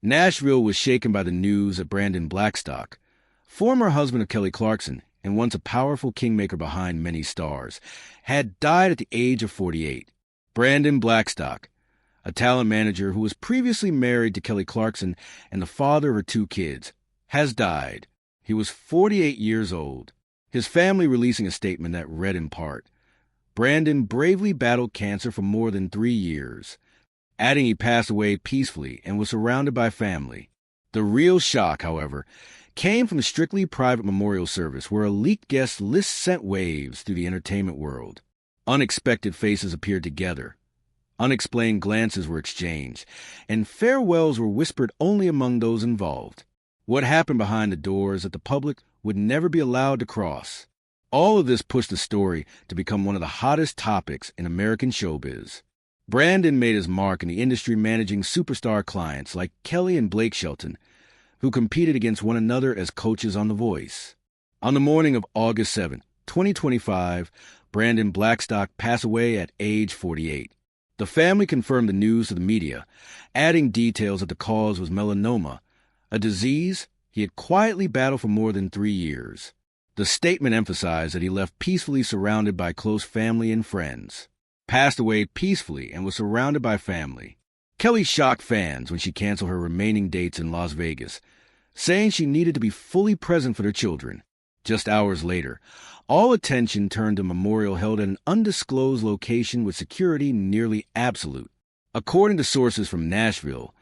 Nashville was shaken by the news that Brandon Blackstock, former husband of Kelly Clarkson and once a powerful kingmaker behind many stars, had died at the age of 48. Brandon Blackstock, a talent manager who was previously married to Kelly Clarkson and the father of her 2 kids, has died. He was 48 years old. His family releasing a statement that read in part, "Brandon bravely battled cancer for more than 3 years," adding he passed away peacefully and was surrounded by family. The real shock, however, came from a strictly private memorial service where a leaked guest list sent waves through the entertainment world. Unexpected faces appeared together. Unexplained glances were exchanged, and farewells were whispered only among those involved. What happened behind the doors that the public would never be allowed to cross. All of this pushed the story to become one of the hottest topics in American showbiz. Brandon made his mark in the industry managing superstar clients like Kelly and Blake Shelton, who competed against one another as coaches on The Voice. On the morning of August 7, 2025, Brandon Blackstock passed away at age 48. The family confirmed the news to the media, adding details that the cause was melanoma, a disease he had quietly battled for more than 3 years. The statement emphasized that he left peacefully surrounded by close family and friends. Passed away peacefully and was surrounded by family. Kelly shocked fans when she canceled her remaining dates in Las Vegas, saying she needed to be fully present for their children. Just hours later, all attention turned to a memorial held at an undisclosed location with security nearly absolute. According to sources from Nashville,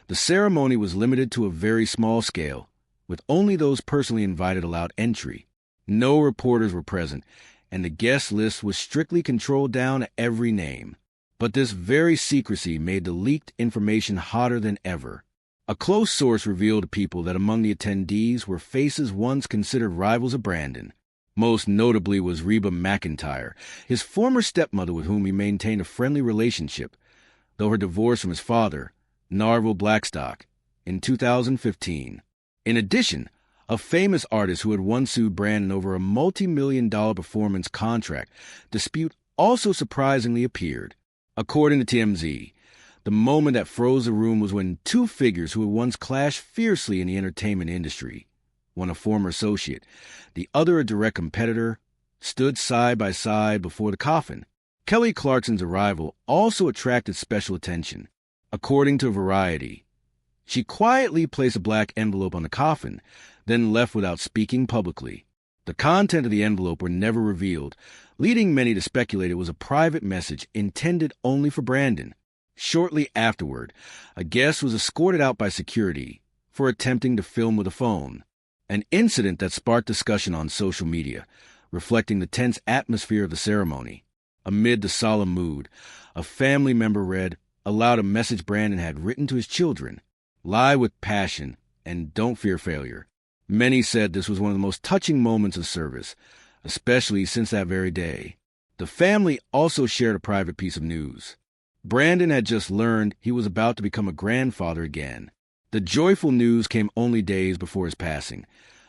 the ceremony was limited to a very small scale, with only those personally invited allowed entry. No reporters were present, and the guest list was strictly controlled down to every name. But this very secrecy made the leaked information hotter than ever. A close source revealed to people that among the attendees were faces once considered rivals of Brandon. Most notably was Reba McEntire, his former stepmother with whom he maintained a friendly relationship, though her divorce from his father, Narvel Blackstock, in 2015. In addition, a famous artist who had once sued Brandon over a multi-million-dollar performance contract dispute also surprisingly appeared. According to TMZ, the moment that froze the room was when 2 figures who had once clashed fiercely in the entertainment industry, one a former associate, the other a direct competitor, stood side by side before the coffin. Kelly Clarkson's arrival also attracted special attention. According to Variety, she quietly placed a black envelope on the coffin, then left without speaking publicly. The content of the envelope were never revealed, leading many to speculate it was a private message intended only for Brandon. Shortly afterward, a guest was escorted out by security for attempting to film with a phone, an incident that sparked discussion on social media, reflecting the tense atmosphere of the ceremony. Amid the solemn mood, a family member read aloud a message Brandon had written to his children: "Lie with passion and don't fear failure." Many said this was one of the most touching moments of service, especially since that very day. The family also shared a private piece of news. Brandon had just learned he was about to become a grandfather again. The joyful news came only days before his passing,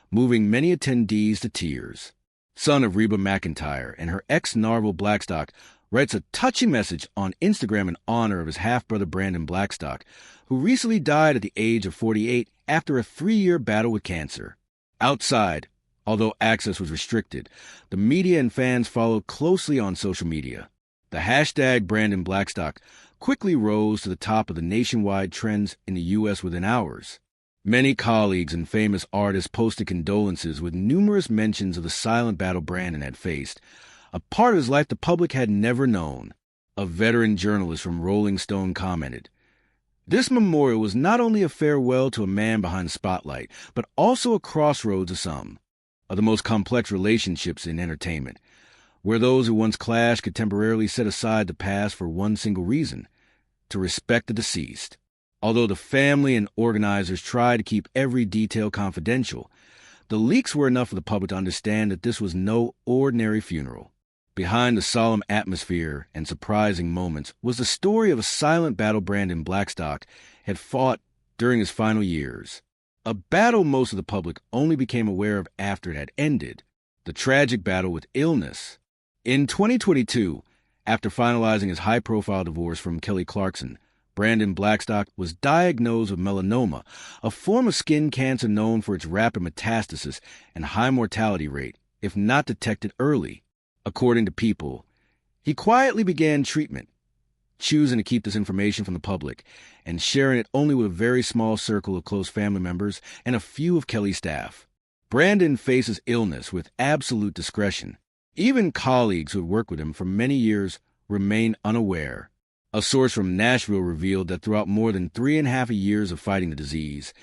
moving many attendees to tears. Son of Reba McEntire and her ex Narvel Blackstock writes a touching message on Instagram in honor of his half-brother Brandon Blackstock, who recently died at the age of 48 after a 3-year battle with cancer. Outside, although access was restricted, the media and fans followed closely on social media. The hashtag Brandon Blackstock quickly rose to the top of the nationwide trends in the U.S. within hours. Many colleagues and famous artists posted condolences with numerous mentions of the silent battle Brandon had faced, a part of his life the public had never known. A veteran journalist from Rolling Stone commented, "This memorial was not only a farewell to a man behind the spotlight, but also a crossroads of some of the most complex relationships in entertainment, where those who once clashed could temporarily set aside the past for one single reason: to respect the deceased." Although the family and organizers tried to keep every detail confidential, the leaks were enough for the public to understand that this was no ordinary funeral. Behind the solemn atmosphere and surprising moments was the story of a silent battle Brandon Blackstock had fought during his final years. A battle most of the public only became aware of after it had ended, the tragic battle with illness. In 2022, after finalizing his high-profile divorce from Kelly Clarkson, Brandon Blackstock was diagnosed with melanoma, a form of skin cancer known for its rapid metastasis and high mortality rate if not detected early. According to People, he quietly began treatment, choosing to keep this information from the public and sharing it only with a very small circle of close family members and a few of Kelly's staff. Brandon faces illness with absolute discretion. Even colleagues who had worked with him for many years remain unaware. A source from Nashville revealed that throughout more than 3.5 years of fighting the disease,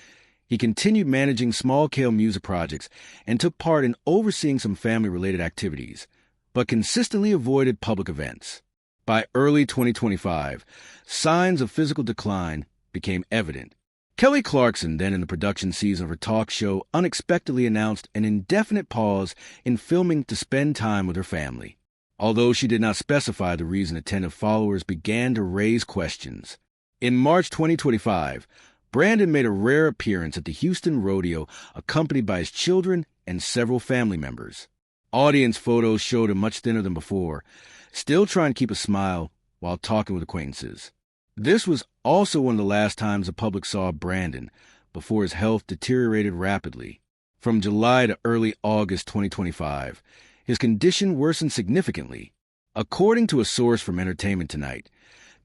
he continued managing small-scale music projects and took part in overseeing some family-related activities, but consistently avoided public events. By early 2025, signs of physical decline became evident. Kelly Clarkson, then in the production season of her talk show, unexpectedly announced an indefinite pause in filming to spend time with her family. Although she did not specify the reason, attentive followers began to raise questions. In March 2025, Brandon made a rare appearance at the Houston Rodeo, accompanied by his children and several family members. Audience photos showed him much thinner than before, still trying to keep a smile while talking with acquaintances. This was also one of the last times the public saw Brandon before his health deteriorated rapidly. From July to early August 2025, his condition worsened significantly. According to a source from Entertainment Tonight,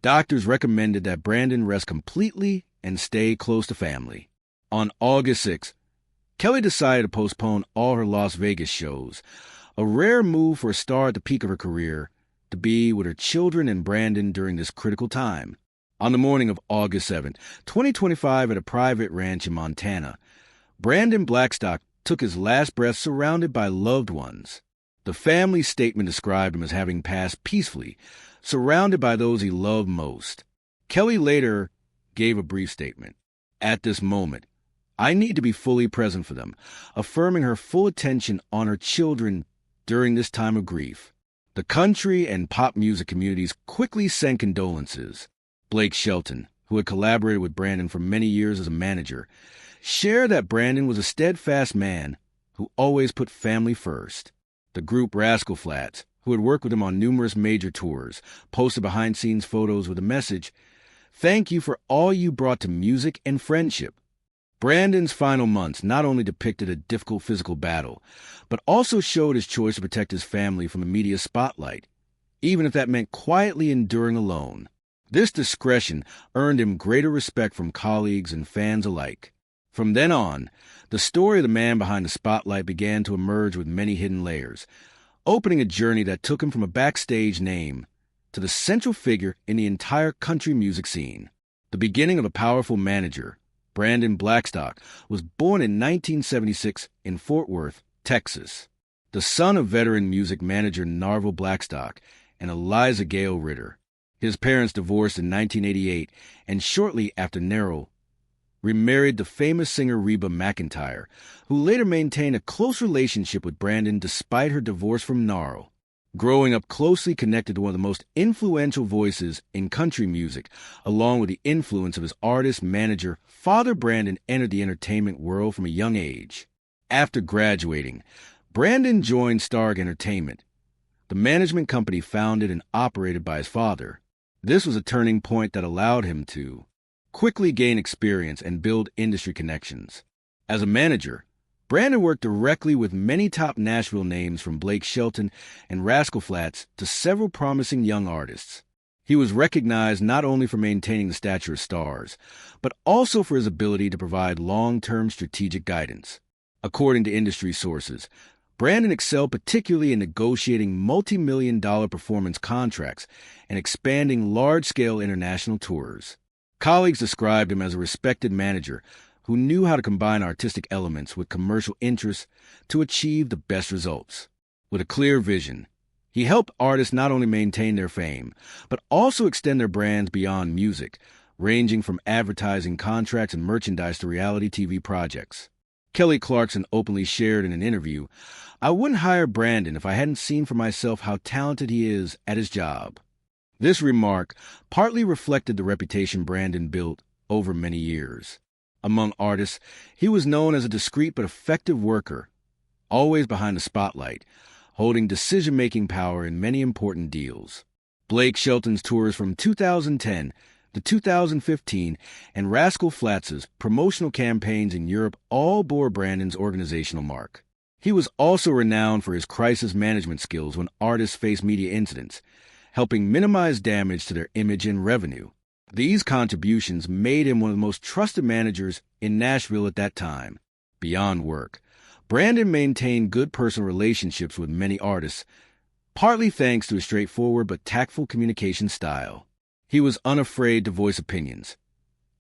doctors recommended that Brandon rest completely and stay close to family. On August 6, Kelly decided to postpone all her Las Vegas shows, a rare move for a star at the peak of her career, to be with her children and Brandon during this critical time. On the morning of August 7, 2025, at a private ranch in Montana, Brandon Blackstock took his last breath surrounded by loved ones. The family statement described him as having passed peacefully, surrounded by those he loved most. Kelly later gave a brief statement. At this moment, I need to be fully present for them, affirming her full attention on her children during this time of grief. The country and pop music communities quickly sent condolences. Blake Shelton, who had collaborated with Brandon for many years as a manager, shared that Brandon was a steadfast man who always put family first. The group Rascal Flatts, who had worked with him on numerous major tours, posted behind-scenes photos with a message, "Thank you for all you brought to music and friendship." Brandon's final months not only depicted a difficult physical battle, but also showed his choice to protect his family from the media spotlight, even if that meant quietly enduring alone. This discretion earned him greater respect from colleagues and fans alike. From then on, the story of the man behind the spotlight began to emerge with many hidden layers, opening a journey that took him from a backstage name to the central figure in the entire country music scene. The beginning of a powerful manager, Brandon Blackstock, was born in 1976 in Fort Worth, Texas. The son of veteran music manager Narvel Blackstock and Eliza Gale Ritter. His parents divorced in 1988, and shortly after Narvel remarried the famous singer Reba McEntire, who later maintained a close relationship with Brandon despite her divorce from Narvel. Growing up closely connected to one of the most influential voices in country music, along with the influence of his artist-manager, Father Brandon entered the entertainment world from a young age. After graduating, Brandon joined Stark Entertainment, the management company founded and operated by his father. This was a turning point that allowed him to quickly gain experience and build industry connections. As a manager, Brandon worked directly with many top Nashville names from Blake Shelton and Rascal Flatts to several promising young artists. He was recognized not only for maintaining the stature of stars, but also for his ability to provide long-term strategic guidance. According to industry sources, Brandon excelled particularly in negotiating multi-million-dollar performance contracts and expanding large-scale international tours. Colleagues described him as a respected manager who knew how to combine artistic elements with commercial interests to achieve the best results. With a clear vision, he helped artists not only maintain their fame, but also extend their brands beyond music, ranging from advertising contracts and merchandise to reality TV projects. Kelly Clarkson openly shared in an interview, "I wouldn't hire Brandon if I hadn't seen for myself how talented he is at his job." This remark partly reflected the reputation Brandon built over many years. Among artists, he was known as a discreet but effective worker, always behind the spotlight, holding decision-making power in many important deals. Blake Shelton's tours from 2010 The 2015 and Rascal Flatts' promotional campaigns in Europe all bore Brandon's organizational mark. He was also renowned for his crisis management skills when artists faced media incidents, helping minimize damage to their image and revenue. These contributions made him one of the most trusted managers in Nashville at that time. Beyond work, Brandon maintained good personal relationships with many artists, partly thanks to his straightforward but tactful communication style. He was unafraid to voice opinions,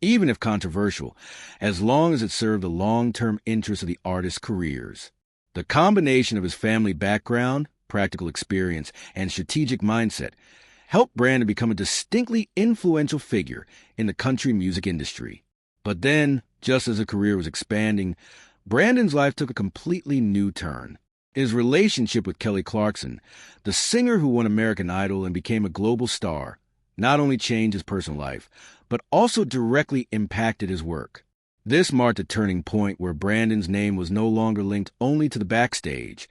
even if controversial, as long as it served the long-term interests of the artists' careers. The combination of his family background, practical experience, and strategic mindset helped Brandon become a distinctly influential figure in the country music industry. But then, just as his career was expanding, Brandon's life took a completely new turn. His relationship with Kelly Clarkson, the singer who won American Idol and became a global star, not only changed his personal life, but also directly impacted his work. This marked a turning point where Brandon's name was no longer linked only to the backstage,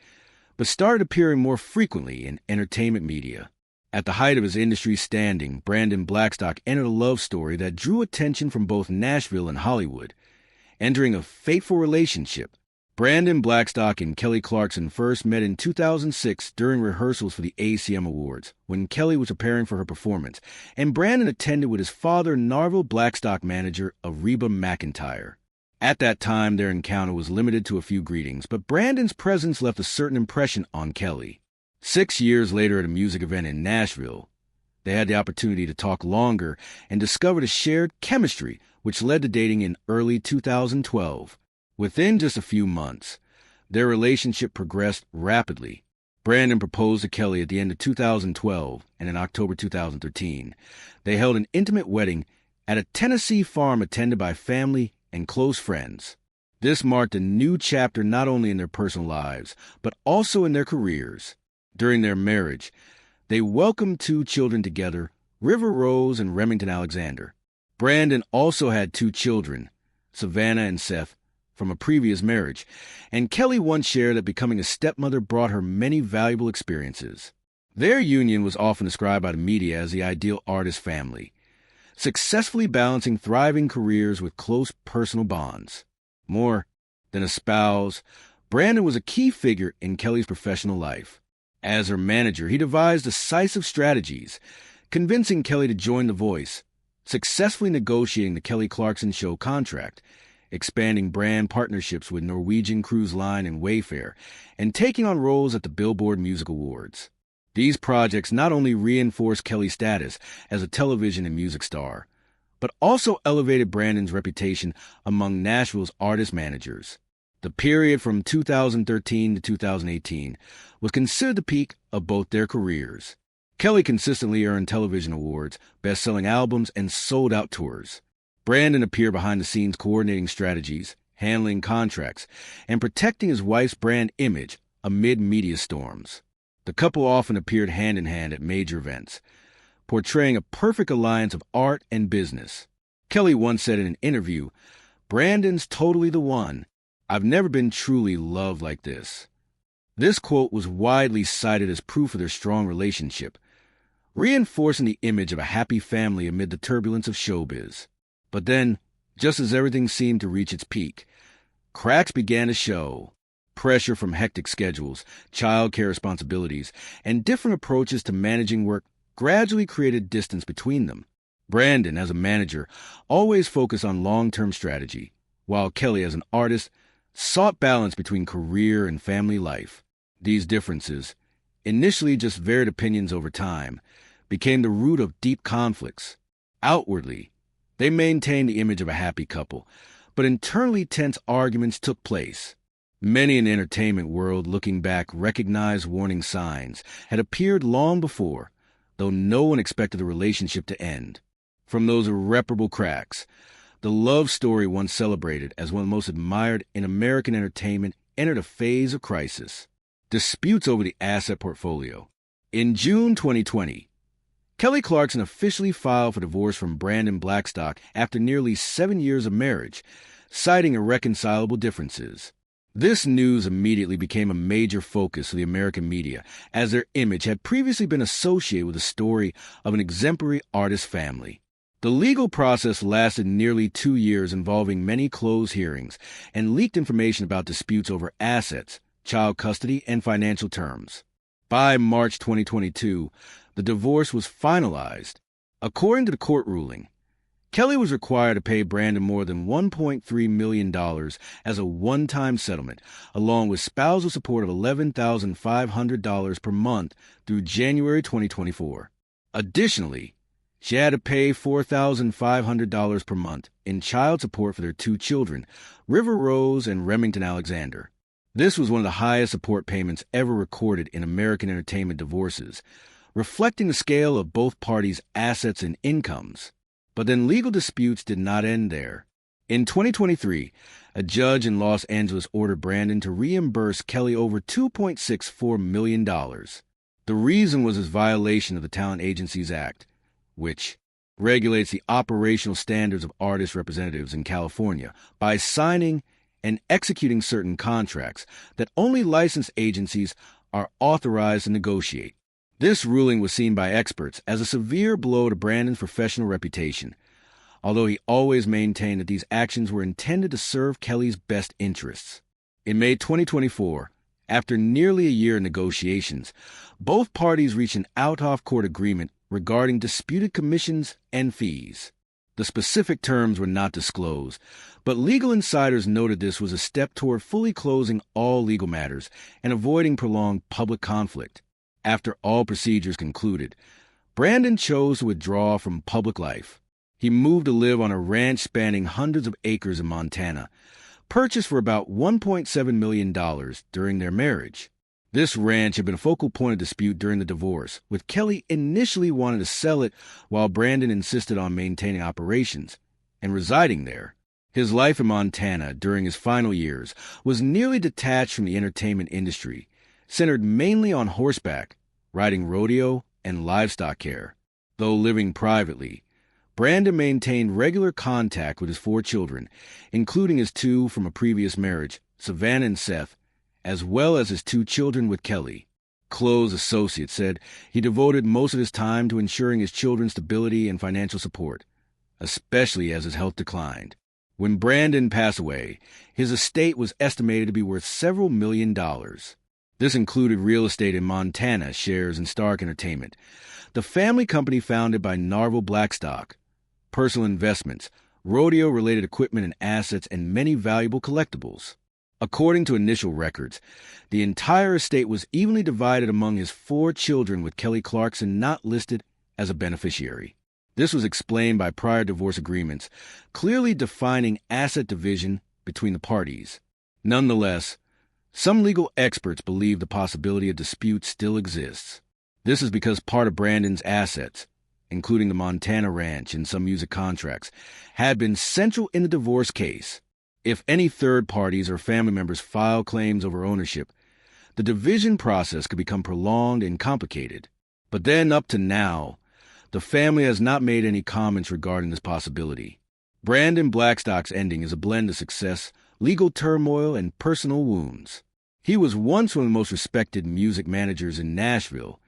but started appearing more frequently in entertainment media. At the height of his industry standing, Brandon Blackstock entered a love story that drew attention from both Nashville and Hollywood, entering a fateful relationship. Brandon Blackstock and Kelly Clarkson first met in 2006 during rehearsals for the ACM Awards, when Kelly was preparing for her performance, and Brandon attended with his father, Narville Blackstock manager Reba McEntire. At that time, their encounter was limited to a few greetings, but Brandon's presence left a certain impression on Kelly. 6 years later at a music event in Nashville, they had the opportunity to talk longer and discovered a shared chemistry, which led to dating in early 2012. Within just a few months, their relationship progressed rapidly. Brandon proposed to Kelly at the end of 2012, and in October 2013, they held an intimate wedding at a Tennessee farm attended by family and close friends. This marked a new chapter not only in their personal lives, but also in their careers. During their marriage, they welcomed 2 children together, River Rose and Remington Alexander. Brandon also had 2 children, Savannah and Seth, from a previous marriage, and Kelly once shared that becoming a stepmother brought her many valuable experiences. Their union was often described by the media as the ideal artist family, successfully balancing thriving careers with close personal bonds. More than a spouse, Brandon was a key figure in Kelly's professional life. As her manager, he devised decisive strategies, convincing Kelly to join The Voice, successfully negotiating the Kelly Clarkson Show contract, expanding brand partnerships with Norwegian Cruise Line and Wayfair, and taking on roles at the Billboard Music Awards. These projects not only reinforced Kelly's status as a television and music star, but also elevated Brandon's reputation among Nashville's artist managers. The period from 2013 to 2018 was considered the peak of both their careers. Kelly consistently earned television awards, best-selling albums, and sold-out tours. Brandon appeared behind the scenes coordinating strategies, handling contracts, and protecting his wife's brand image amid media storms. The couple often appeared hand-in-hand at major events, portraying a perfect alliance of art and business. Kelly once said in an interview, "Brandon's totally the one. I've never been truly loved like this." This quote was widely cited as proof of their strong relationship, reinforcing the image of a happy family amid the turbulence of showbiz. But then, just as everything seemed to reach its peak, cracks began to show. Pressure from hectic schedules, childcare responsibilities, and different approaches to managing work gradually created distance between them. Brandon, as a manager, always focused on long-term strategy, while Kelly, as an artist, sought balance between career and family life. These differences, initially just varied opinions over time, became the root of deep conflicts. Outwardly, they maintained the image of a happy couple, but internally tense arguments took place. Many in the entertainment world, looking back, recognized warning signs had appeared long before, though no one expected the relationship to end. From those irreparable cracks, the love story once celebrated as one of the most admired in American entertainment entered a phase of crisis. Disputes over the asset portfolio. In June 2020, Kelly Clarkson officially filed for divorce from Brandon Blackstock after nearly 7 years of marriage, citing irreconcilable differences. This news immediately became a major focus of the American media, as their image had previously been associated with the story of an exemplary artist family. The legal process lasted nearly 2 years, involving many closed hearings and leaked information about disputes over assets, child custody, and financial terms. By March 2022, the divorce was finalized. According to the court ruling, Kelly was required to pay Brandon more than $1.3 million as a one-time settlement, along with spousal support of $11,500 per month through January 2024. Additionally, she had to pay $4,500 per month in child support for their 2 children, River Rose and Remington Alexander. This was one of the highest support payments ever recorded in American entertainment divorces, reflecting the scale of both parties' assets and incomes. But then legal disputes did not end there. In 2023, a judge in Los Angeles ordered Brandon to reimburse Kelly over $2.64 million. The reason was his violation of the Talent Agencies Act, which regulates the operational standards of artist representatives in California by signing and executing certain contracts that only licensed agencies are authorized to negotiate. This ruling was seen by experts as a severe blow to Brandon's professional reputation, although he always maintained that these actions were intended to serve Kelly's best interests. In May 2024, after nearly a year of negotiations, both parties reached an out-of-court agreement regarding disputed commissions and fees. The specific terms were not disclosed, but legal insiders noted this was a step toward fully closing all legal matters and avoiding prolonged public conflict. After all procedures concluded, Brandon chose to withdraw from public life. He moved to live on a ranch spanning hundreds of acres in Montana, purchased for about $1.7 million during their marriage. This ranch had been a focal point of dispute during the divorce, with Kelly initially wanting to sell it while Brandon insisted on maintaining operations and residing there. His life in Montana during his final years was nearly detached from the entertainment industry, centered mainly on horseback, riding rodeo, and livestock care. Though living privately, Brandon maintained regular contact with his 4 children, including his 2 from a previous marriage, Savannah and Seth, as well as his 2 children with Kelly. Close associates said he devoted most of his time to ensuring his children's stability and financial support, especially as his health declined. When Brandon passed away, his estate was estimated to be worth several $1 million. This included real estate in Montana, shares in Stark Entertainment, the family company founded by Narvel Blackstock, personal investments, rodeo-related equipment and assets, and many valuable collectibles. According to initial records, the entire estate was evenly divided among his 4 children, with Kelly Clarkson not listed as a beneficiary. This was explained by prior divorce agreements, clearly defining asset division between the parties. Nonetheless, some legal experts believe the possibility of dispute still exists. This is because part of Brandon's assets, including the Montana ranch and some music contracts, had been central in the divorce case. If any third parties or family members file claims over ownership, the division process could become prolonged and complicated. But then, up to now, the family has not made any comments regarding this possibility. Brandon Blackstock's ending is a blend of success, legal turmoil, and personal wounds. He was once one of the most respected music managers in Nashville,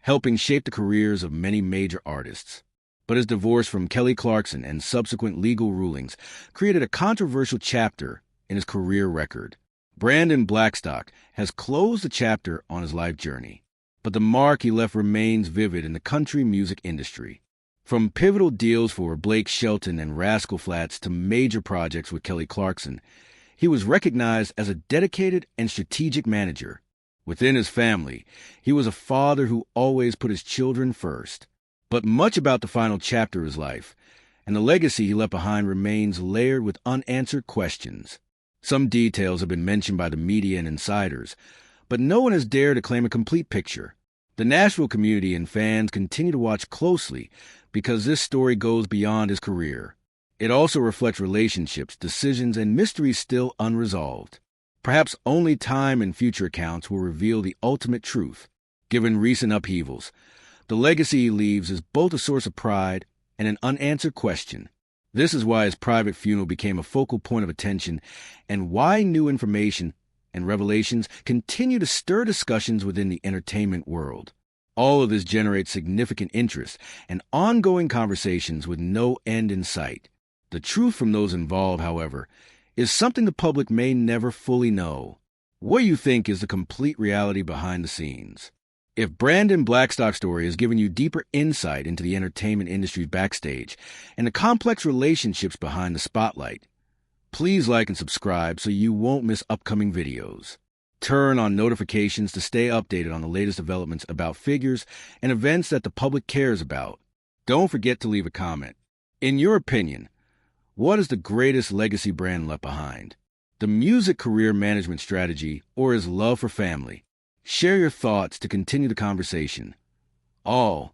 helping shape the careers of many major artists. But his divorce from Kelly Clarkson and subsequent legal rulings created a controversial chapter in his career record. Brandon Blackstock has closed the chapter on his life journey, but the mark he left remains vivid in the country music industry. From pivotal deals for Blake Shelton and Rascal Flatts to major projects with Kelly Clarkson, he was recognized as a dedicated and strategic manager. Within his family, he was a father who always put his children first. But much about the final chapter of his life and the legacy he left behind remains layered with unanswered questions. Some details have been mentioned by the media and insiders, but no one has dared to claim a complete picture. The Nashville community and fans continue to watch closely because this story goes beyond his career. It also reflects relationships, decisions, and mysteries still unresolved. Perhaps only time and future accounts will reveal the ultimate truth. Given recent upheavals, the legacy he leaves is both a source of pride and an unanswered question. This is why his private funeral became a focal point of attention, and why new information and revelations continue to stir discussions within the entertainment world. All of this generates significant interest and ongoing conversations with no end in sight. The truth from those involved, however, is something the public may never fully know. What do you think is the complete reality behind the scenes? If Brandon Blackstock's story has given you deeper insight into the entertainment industry's backstage and the complex relationships behind the spotlight, please like and subscribe so you won't miss upcoming videos. Turn on notifications to stay updated on the latest developments about figures and events that the public cares about. Don't forget to leave a comment. In your opinion, what is the greatest legacy brand left behind? The music career management strategy or his love for family? Share your thoughts to continue the conversation. All